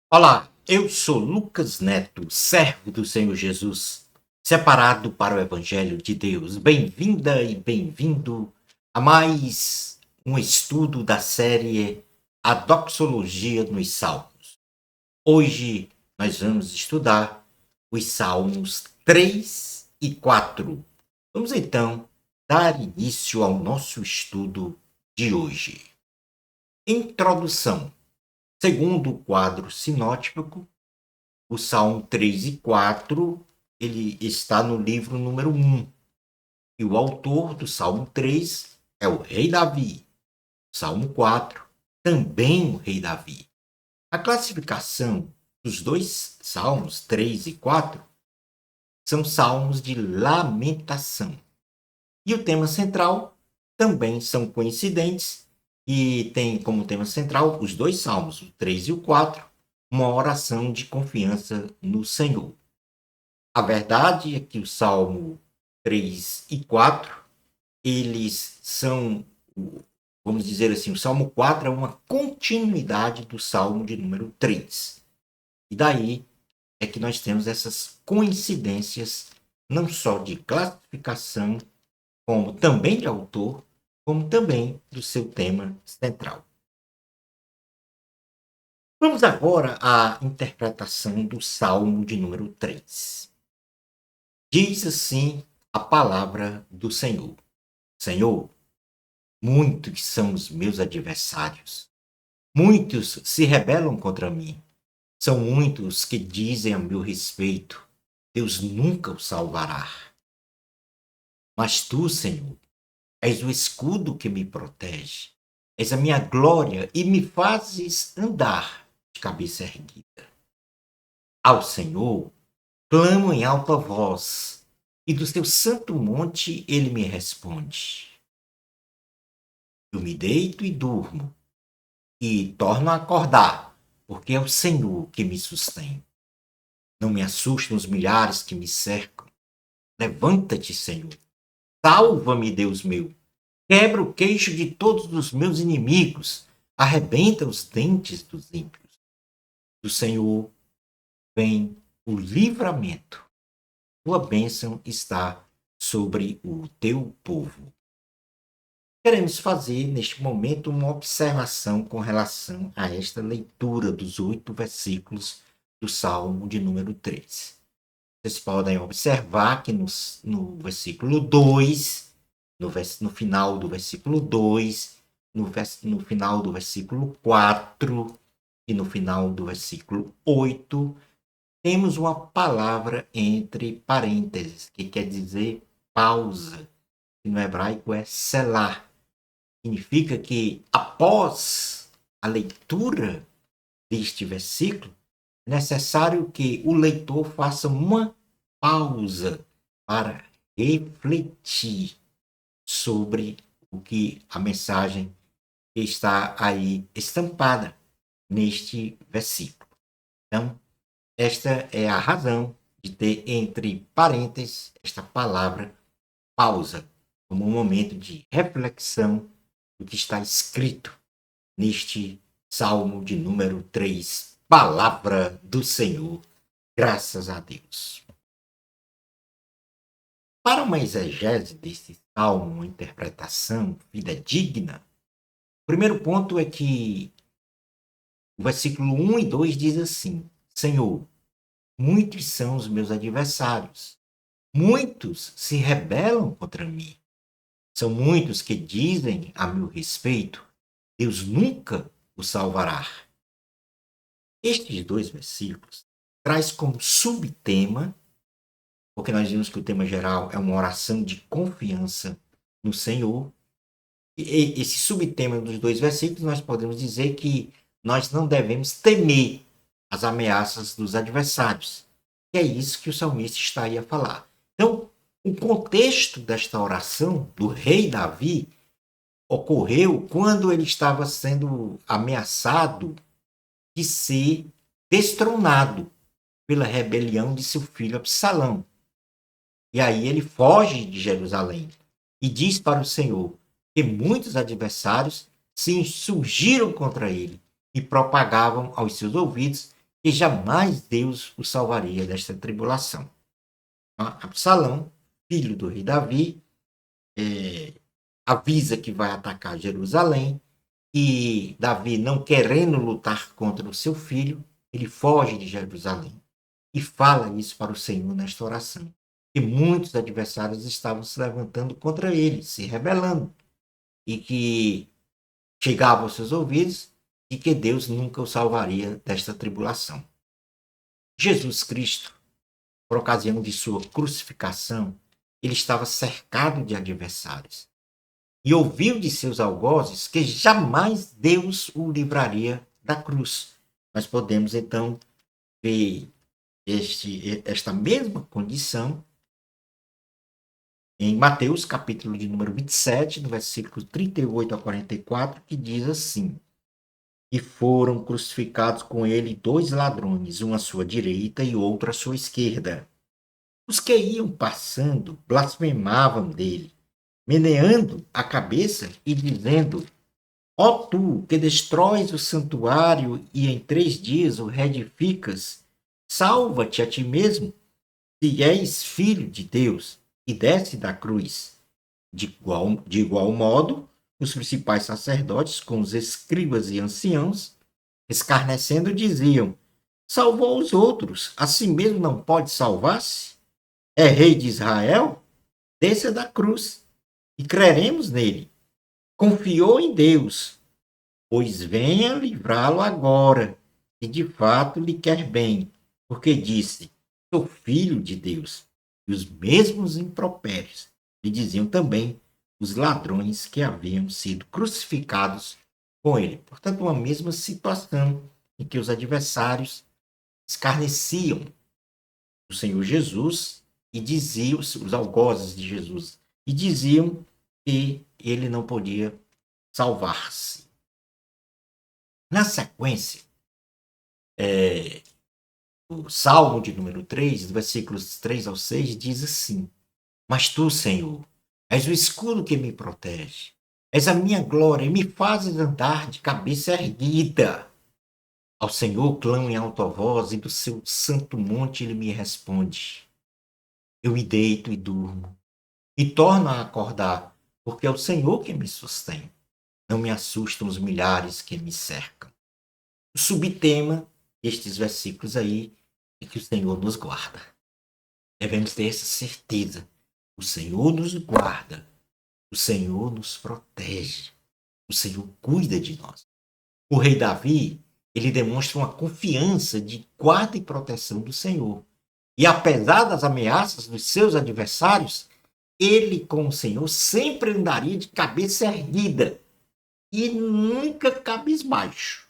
Olá, eu sou Lucas Neto, servo do Senhor Jesus, separado para o Evangelho de Deus. Bem-vinda e bem-vindo a mais um estudo da série A Doxologia nos Salmos. Hoje nós vamos estudar os Salmos 3 e 4. Vamos então dar início ao nosso estudo de hoje. Introdução. Segundo o quadro sinótico, o Salmo 3 e 4, ele está no livro número 1. E o autor do Salmo 3 é o rei Davi. O Salmo 4, também o rei Davi. A classificação dos dois salmos, 3 e 4, são salmos de lamentação. E o tema central também são coincidentes e tem como tema central os dois salmos, o 3 e o 4, uma oração de confiança no Senhor. A verdade é que o Salmo 3 e 4, eles são, vamos dizer assim, o Salmo 4 é uma continuidade do Salmo de número 3. E daí é que nós temos essas coincidências, não só de classificação, como também de autor, como também do seu tema central. Vamos agora à interpretação do Salmo de número 3. Diz assim a palavra do Senhor. Senhor, muitos são os meus adversários. Muitos se rebelam contra mim. São muitos que dizem a meu respeito: Deus nunca o salvará. Mas tu, Senhor, és o escudo que me protege. És a minha glória e me fazes andar de cabeça erguida. Ao Senhor clamo em alta voz, e do teu santo monte ele me responde. Eu me deito e durmo, e torno a acordar, porque é o Senhor que me sustém. Não me assustam os milhares que me cercam. Levanta-te, Senhor. Salva-me, Deus meu. Quebra o queixo de todos os meus inimigos. Arrebenta os dentes dos ímpios. Do Senhor vem o livramento. Tua bênção está sobre o teu povo. Queremos fazer, neste momento, uma observação com relação a esta leitura dos 8 versículos do Salmo de número 3. Vocês podem observar que no versículo 2, no final do versículo 2, no final do versículo 4 e no final do versículo 8, temos uma palavra entre parênteses, que quer dizer pausa, que no hebraico é selah. Significa que após a leitura deste versículo, é necessário que o leitor faça uma pausa para refletir sobre o que a mensagem está aí estampada neste versículo. Então, esta é a razão de ter entre parênteses esta palavra pausa, como um momento de reflexão do que está escrito neste Salmo de número 3, Palavra do Senhor, graças a Deus. Para uma exegese deste salmo, uma interpretação fidedigna, o primeiro ponto é que o versículo 1 e 2 diz assim: Senhor, muitos são os meus adversários, muitos se rebelam contra mim. São muitos que dizem a meu respeito: Deus nunca o salvará. Estes dois versículos traz como subtema, porque nós vimos que o tema geral é uma oração de confiança no Senhor. E esse subtema dos dois versículos, nós podemos dizer que nós não devemos temer as ameaças dos adversários. E é isso que o salmista está aí a falar. Então, o contexto desta oração do rei Davi ocorreu quando ele estava sendo ameaçado de ser destronado pela rebelião de seu filho Absalão. E aí ele foge de Jerusalém e diz para o Senhor que muitos adversários se insurgiram contra ele e propagavam aos seus ouvidos que jamais Deus o salvaria desta tribulação. Absalão, filho do rei Davi, avisa que vai atacar Jerusalém, e Davi, não querendo lutar contra o seu filho, ele foge de Jerusalém e fala isso para o Senhor nesta oração. Que muitos adversários estavam se levantando contra ele, se rebelando, e que chegava aos seus ouvidos e que Deus nunca o salvaria desta tribulação. Jesus Cristo, por ocasião de sua crucificação, ele estava cercado de adversários e ouviu de seus algozes que jamais Deus o livraria da cruz. Nós podemos então ver esta mesma condição em Mateus, capítulo de número 27, no versículo 38 a 44, que diz assim: E foram crucificados com ele 2 ladrões, um à sua direita e outro à sua esquerda. Os que iam passando blasfemavam dele, meneando a cabeça e dizendo: Ó tu, que destróis o santuário e em 3 dias o reedificas, salva-te a ti mesmo, se és filho de Deus, e desce da cruz. De igual modo, os principais sacerdotes, com os escribas e anciãos, escarnecendo, diziam: Salvou os outros, a si mesmo não pode salvar-se? É rei de Israel? Desça da cruz, e creremos nele. Confiou em Deus, pois venha livrá-lo agora, se de fato lhe quer bem, porque disse: Sou filho de Deus. E os mesmos impropérios lhe diziam também os ladrões que haviam sido crucificados com ele. Portanto, uma mesma situação em que os adversários escarneciam o Senhor Jesus e diziam, os algozes de Jesus, e diziam que ele não podia salvar-se. Na sequência, o Salmo de número 3, versículos 3 ao 6, diz assim: Mas tu, Senhor, és o escudo que me protege, és a minha glória e me fazes andar de cabeça erguida. Ao Senhor clamo em alta voz e do seu santo monte ele me responde. Eu me deito e durmo, e torno a acordar, porque é o Senhor que me sustém. Não me assustam os milhares que me cercam. O subtema destes versículos aí é que o Senhor nos guarda. Devemos ter essa certeza. O Senhor nos guarda. O Senhor nos protege. O Senhor cuida de nós. O rei Davi, ele demonstra uma confiança de guarda e proteção do Senhor. E apesar das ameaças dos seus adversários, ele com o Senhor sempre andaria de cabeça erguida e nunca cabisbaixo.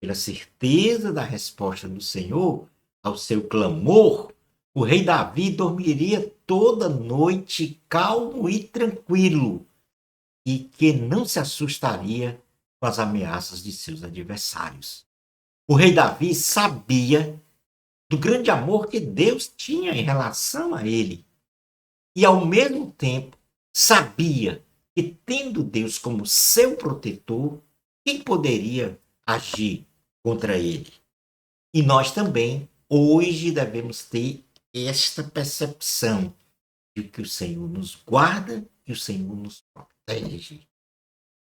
Pela certeza da resposta do Senhor ao seu clamor, o rei Davi dormiria toda noite calmo e tranquilo, e que não se assustaria com as ameaças de seus adversários. O rei Davi sabia do grande amor que Deus tinha em relação a ele, e ao mesmo tempo sabia que, tendo Deus como seu protetor, quem poderia agir contra ele? E nós também, hoje, devemos ter esta percepção de que o Senhor nos guarda e o Senhor nos protege.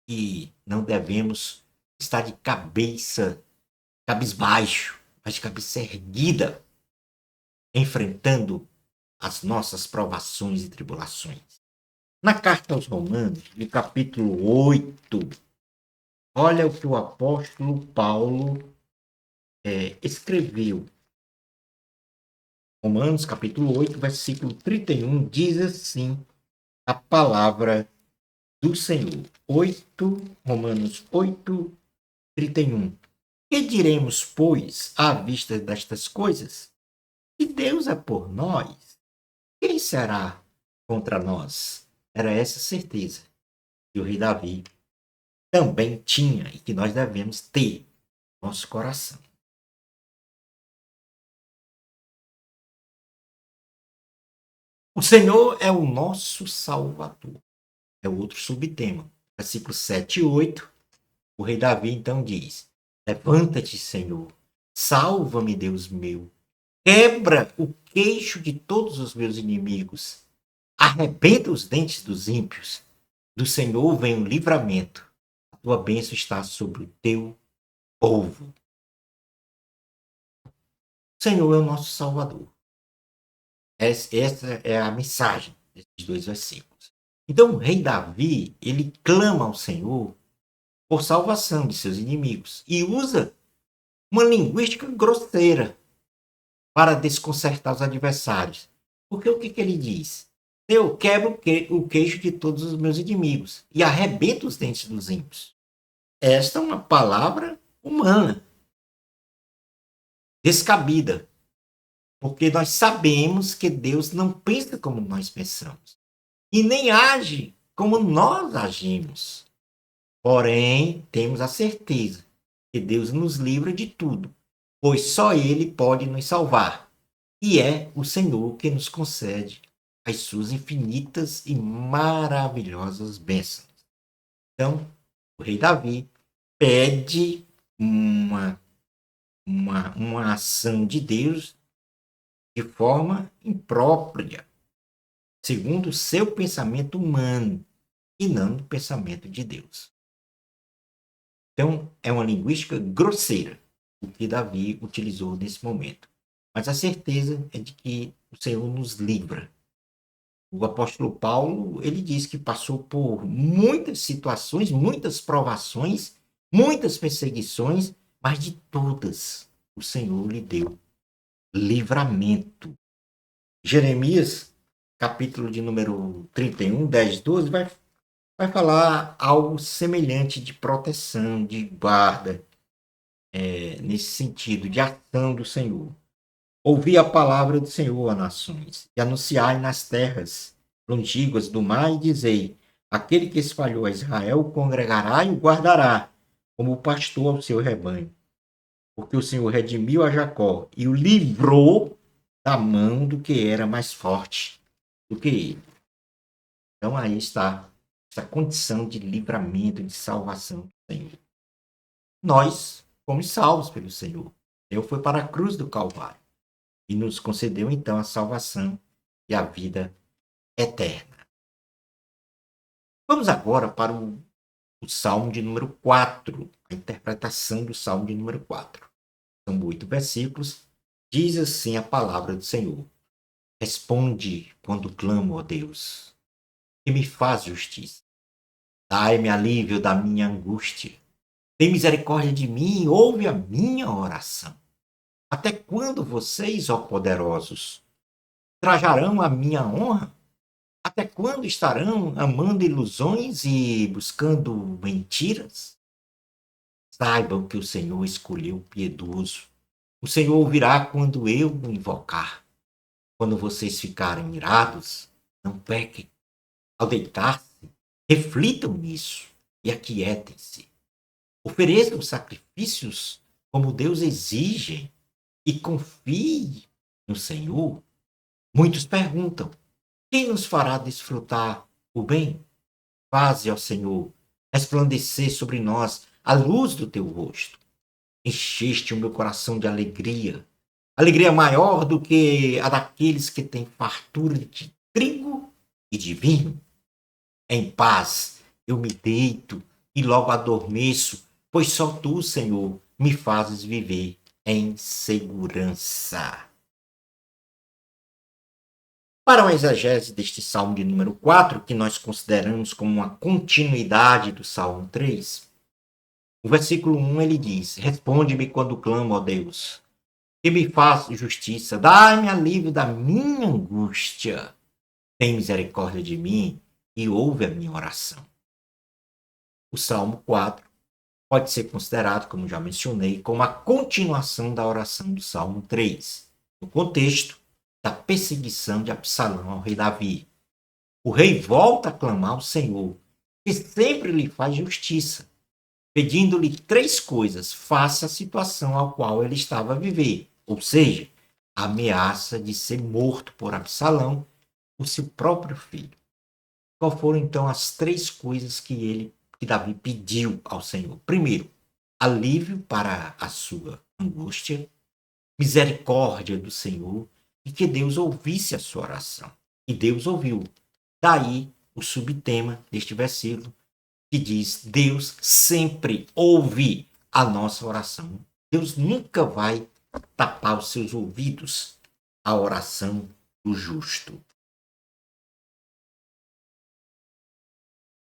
E não devemos estar de cabeça, cabisbaixo, mas de cabeça erguida, enfrentando as nossas provações e tribulações. Na carta aos Romanos, no capítulo 8, olha o que o apóstolo Paulo escreveu. Romanos, capítulo 8, versículo 31, diz assim a palavra do Senhor. Romanos 8, 31. Que diremos, pois, à vista destas coisas? Se Deus é por nós, quem será contra nós? Era essa certeza que o rei Davi também tinha e que nós devemos ter no nosso coração. O Senhor é o nosso Salvador. É o outro subtema. Versículos 7 e 8, o rei Davi então diz: Levanta-te, Senhor, Salva-me, Deus meu. Quebra o queixo de todos os meus inimigos. Arrebenta os dentes dos ímpios. Do Senhor vem o livramento. A tua bênção está sobre o teu povo. O Senhor é o nosso Salvador. Essa é a mensagem desses dois versículos. Então, o rei Davi, ele clama ao Senhor por salvação de seus inimigos e usa uma linguística grosseira para desconcertar os adversários. Porque o que ele diz? Eu quebro o queixo de todos os meus inimigos e arrebento os dentes dos ímpios. Esta é uma palavra humana, descabida, porque nós sabemos que Deus não pensa como nós pensamos e nem age como nós agimos. Porém, temos a certeza que Deus nos livra de tudo, pois só Ele pode nos salvar. E é o Senhor que nos concede as suas infinitas e maravilhosas bênçãos. Então, o rei Davi pede uma ação de Deus de forma imprópria, segundo o seu pensamento humano, e não do pensamento de Deus. Então, é uma linguística grosseira o que Davi utilizou nesse momento. Mas a certeza é de que o Senhor nos livra. O apóstolo Paulo, ele diz que passou por muitas situações, muitas provações, muitas perseguições, mas de todas o Senhor lhe deu livramento. Jeremias, capítulo de número 31, 10, 12, vai falar algo semelhante de proteção, de guarda, nesse sentido, de ação do Senhor. Ouvi a palavra do Senhor, ó nações, e anunciai nas terras longínquas do mar, e dizei: aquele que espalhou a Israel o congregará e o guardará, como o pastor ao seu rebanho. Porque o Senhor redimiu a Jacó e o livrou da mão do que era mais forte do que ele. Então aí está essa condição de livramento, de salvação do Senhor. Nós fomos salvos pelo Senhor. Ele foi para a cruz do Calvário e nos concedeu então a salvação e a vida eterna. Vamos agora para o Salmo de número 4, a interpretação do Salmo de número 4. São 8 versículos. Diz assim a palavra do Senhor: responde quando clamo, ó Deus, e me faz justiça. Dai-me alívio da minha angústia. Tem misericórdia de mim e ouve a minha oração. Até quando vocês, ó poderosos, trajarão a minha honra? Até quando estarão amando ilusões e buscando mentiras? Saibam que o Senhor escolheu o piedoso. O Senhor ouvirá quando eu o invocar. Quando vocês ficarem irados, não pequem. Ao deitar-se, reflitam nisso e aquietem-se. Ofereçam sacrifícios como Deus exige e confie no Senhor. Muitos perguntam: quem nos fará desfrutar o bem? Faze, ó Senhor, resplandecer sobre nós a luz do teu rosto. Encheste o meu coração de alegria, alegria maior do que a daqueles que têm fartura de trigo e de vinho. Em paz eu me deito e logo adormeço, pois só tu, Senhor, me fazes viver em segurança. Para uma exegese deste Salmo de número 4, que nós consideramos como uma continuidade do Salmo 3, o versículo 1 ele diz: responde-me quando clamo, ó Deus, que me faz justiça, dai-me alívio da minha angústia, tem misericórdia de mim e ouve a minha oração. O Salmo 4 pode ser considerado, como já mencionei, como a continuação da oração do Salmo 3, no contexto da perseguição de Absalão ao rei Davi. O rei volta a clamar ao Senhor, que sempre lhe faz justiça, pedindo-lhe 3 coisas face à situação ao qual ele estava a viver, ou seja, a ameaça de ser morto por Absalão, o seu próprio filho. Qual foram então as 3 coisas que Davi pediu ao Senhor? Primeiro, alívio para a sua angústia, misericórdia do Senhor e que Deus ouvisse a sua oração. E Deus ouviu. Daí o subtema deste versículo que diz: Deus sempre ouve a nossa oração. Deus nunca vai tapar os seus ouvidos à oração do justo.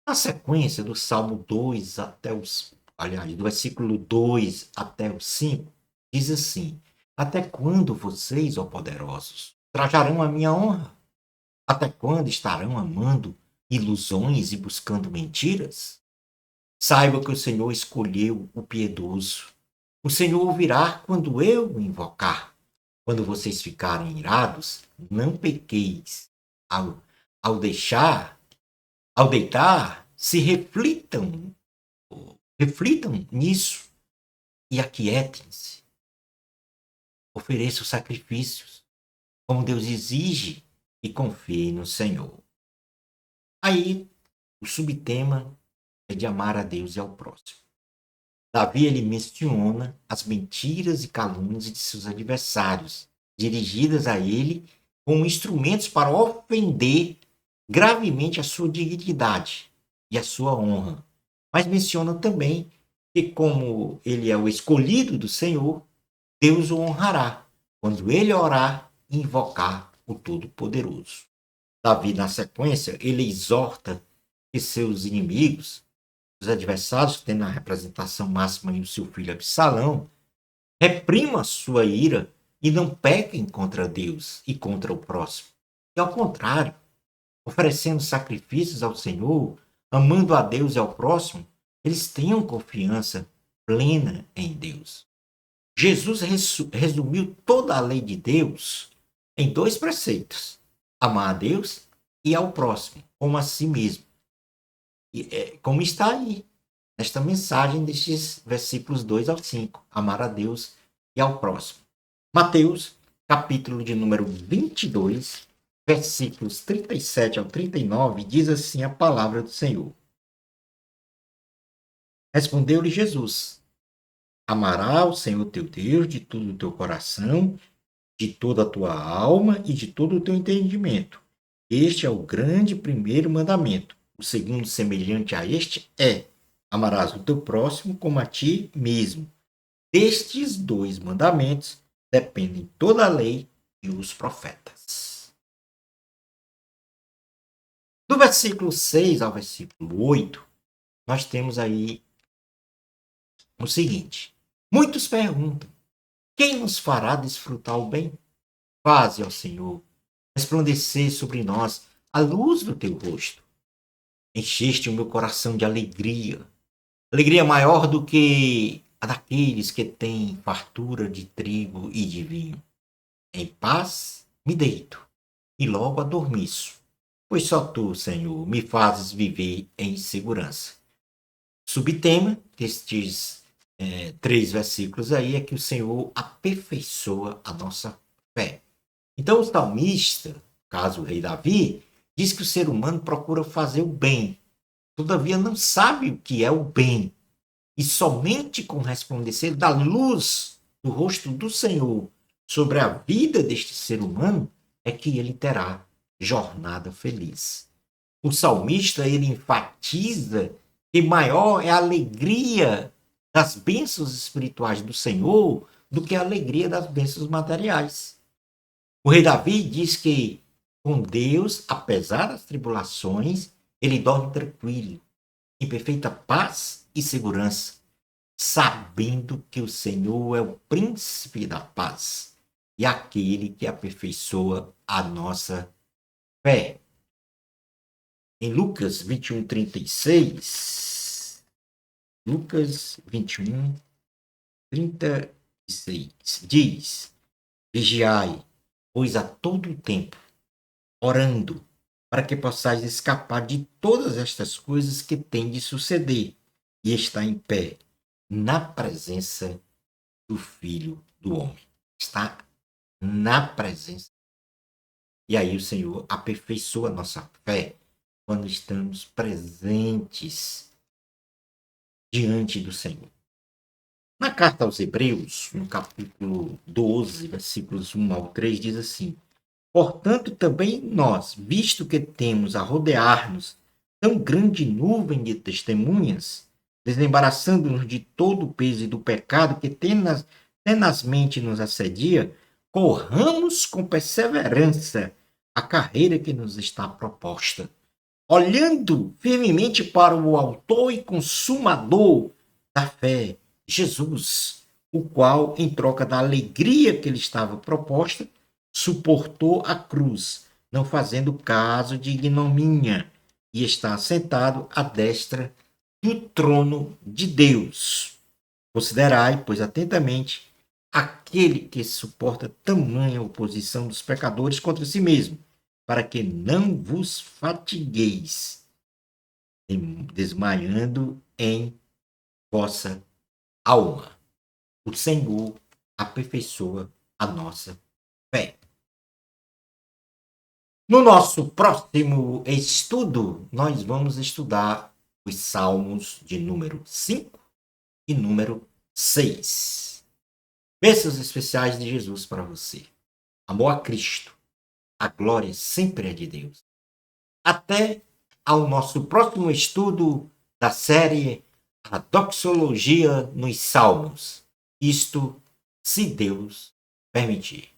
Na sequência do Salmo 2 até os, aliás, do versículo 2 até o 5, diz assim: Até quando vocês, ó poderosos, trajarão a minha honra? Até quando estarão amando ilusões e buscando mentiras? Saiba que o Senhor escolheu o piedoso. O Senhor ouvirá quando eu o invocar. Quando vocês ficarem irados, não pequeis. Ao, ao deixar, ao deitar, se reflitam nisso e aquietem-se. Ofereçam sacrifícios, como Deus exige, e confiem no Senhor. Aí, o subtema é de amar a Deus e ao próximo. Davi, ele menciona as mentiras e calúnias de seus adversários, dirigidas a ele como instrumentos para ofender gravemente a sua dignidade e a sua honra. Mas menciona também que, como ele é o escolhido do Senhor, Deus o honrará quando ele orar e invocar o Todo-Poderoso. Davi, na sequência, ele exorta que seus inimigos, os adversários, tendo a representação máxima em o seu filho Absalão, reprimam a sua ira e não pequem contra Deus e contra o próximo. E ao contrário, oferecendo sacrifícios ao Senhor, amando a Deus e ao próximo, eles tenham confiança plena em Deus. Jesus resumiu toda a lei de Deus em dois preceitos: amar a Deus e ao próximo, como a si mesmo. Como está aí, nesta mensagem, destes versículos 2 ao 5, amar a Deus e ao próximo. Mateus, capítulo de número 22, versículos 37 ao 39, diz assim a palavra do Senhor. Respondeu-lhe Jesus: Amará o Senhor teu Deus de todo o teu coração, de toda a tua alma e de todo o teu entendimento. Este é o grande primeiro mandamento. O segundo, semelhante a este, é: amarás o teu próximo como a ti mesmo. Destes dois mandamentos dependem toda a lei e os profetas. Do versículo 6 ao versículo 8, nós temos aí o seguinte: muitos perguntam: quem nos fará desfrutar o bem? Faze, ó Senhor, resplandecer sobre nós a luz do teu rosto. Encheste o meu coração de alegria, alegria maior do que a daqueles que têm fartura de trigo e de vinho. Em paz me deito e logo adormeço, pois só tu, Senhor, me fazes viver em segurança. Subtema destes 3 versículos aí é que o Senhor aperfeiçoa a nossa fé. Então o salmista, caso o rei Davi, diz que o ser humano procura fazer o bem, todavia não sabe o que é o bem. E somente com o resplandecer da luz do rosto do Senhor sobre a vida deste ser humano é que ele terá jornada feliz. O salmista, ele enfatiza que maior é a alegria das bênçãos espirituais do Senhor do que a alegria das bênçãos materiais. O rei Davi diz que com Deus, apesar das tribulações, ele dorme tranquilo, em perfeita paz e segurança, sabendo que o Senhor é o príncipe da paz e aquele que aperfeiçoa a nossa fé. Em Lucas 21:36, Lucas 21:36 diz: Vigiai, pois a todo o tempo, orando, para que possais escapar de todas estas coisas que têm de suceder e estar em pé na presença do Filho do Homem. Está na presença. E aí o Senhor aperfeiçoa a nossa fé quando estamos presentes diante do Senhor. Na carta aos Hebreus, no capítulo 12, versículos 1 ao 3, diz assim: Portanto, também nós, visto que temos a rodear-nos tão grande nuvem de testemunhas, desembaraçando-nos de todo o peso e do pecado que tenazmente nos assedia, corramos com perseverança a carreira que nos está proposta, olhando firmemente para o autor e consumador da fé, Jesus, o qual, em troca da alegria que lhe estava proposta, suportou a cruz, não fazendo caso de ignomínia, e está sentado à destra do trono de Deus. Considerai, pois, atentamente aquele que suporta tamanha oposição dos pecadores contra si mesmo, para que não vos fatigueis, desmaiando em vossa alma. O Senhor aperfeiçoa a nossa fé. No nosso próximo estudo, nós vamos estudar os Salmos de número 5 e número 6. Bênçãos especiais de Jesus para você. Amor a Cristo. A glória sempre é de Deus. Até ao nosso próximo estudo da série A Doxologia nos Salmos. Isto, se Deus permitir.